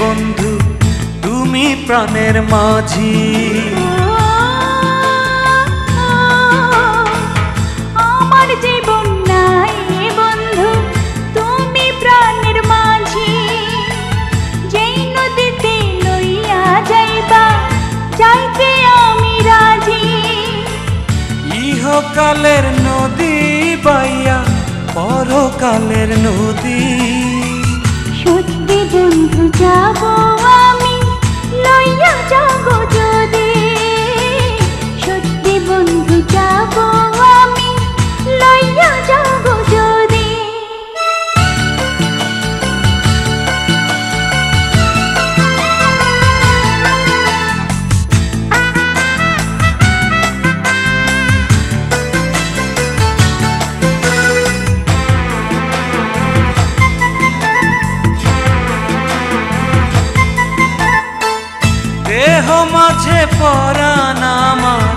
বন্ধু তুমি প্রাণের মাঝি। আমার জীবন নাই বন্ধু তুমি প্রাণের মাঝি, যেই নদীতে লইয়া যাইবা যাইতে আমি রাজি। ইহকালের নদী বাইয়া পরকালের নদী, সত্যি বন্ধু যাব আমি লইয়া যাব যদি, সত্যি বন্ধু যাব আমি লইয়া যাব যদি। দেহ মাঝে পরাণ আমার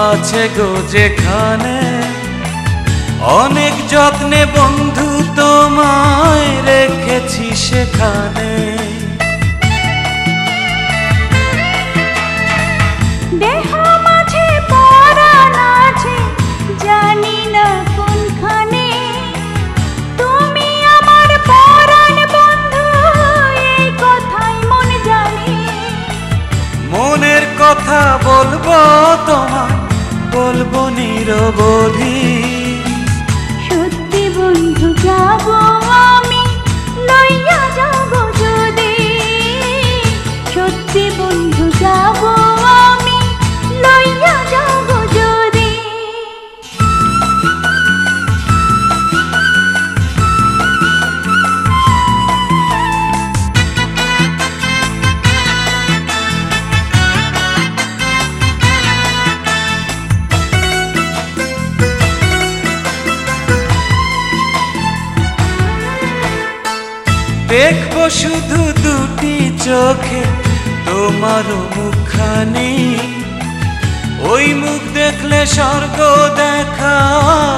আছে গো যেখানে, অনেক যত্নে বন্ধু তোমায় রেখেছি সেখানে। দেহ মাঝে পরাণ আছে জানি না কোনখানে, তুমি আমার পরাণ বন্ধু এই কথাই মন জানে। মনের কথা বলবো তোমায় বলবো নিরবধি, সত্যি বন্ধু যাব আমি লইয়া যাব যদি, সত্যি বন্ধু যাব আমি লইয়া যাব যদি। দেখবো শুধু দুটি চোখে তোমার মুখখানি, ওই মুখ দেখলে স্বর্গ দেখা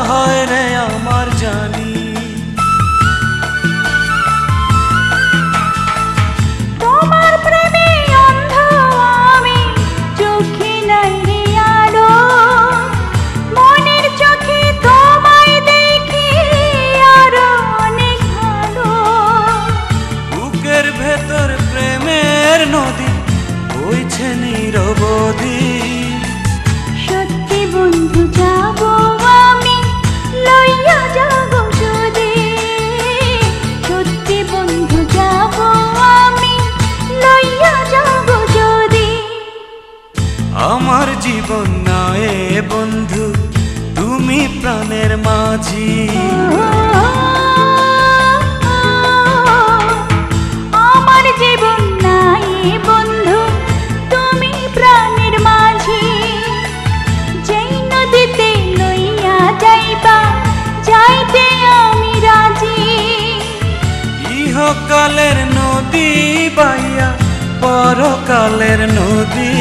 হয় রে আমার জানি। তোমার প্রেমে অন্ধ আমি চোখে নাই রে আলো, মনের চোখে তোমায় দেখি আরো অনেক ভালো। বুকের ভেতর প্রেমের নদী বইছে নিরবধি, সত্যি বন্ধু যাব আমি লইয়া যাব যদি, সত্যি বন্ধু যাব আমি লইয়া যাব যদি। আমার জীবন নয় বন্ধু তুমি প্রাণের মাঝি। আমার জীবন নাই বন্ধু তুমি প্রাণের মাঝি, যেই নদীতে লইয়া যাইবা যাইতে আমি রাজি। ইহকালের নদী বাইয়া পরকালের নদী,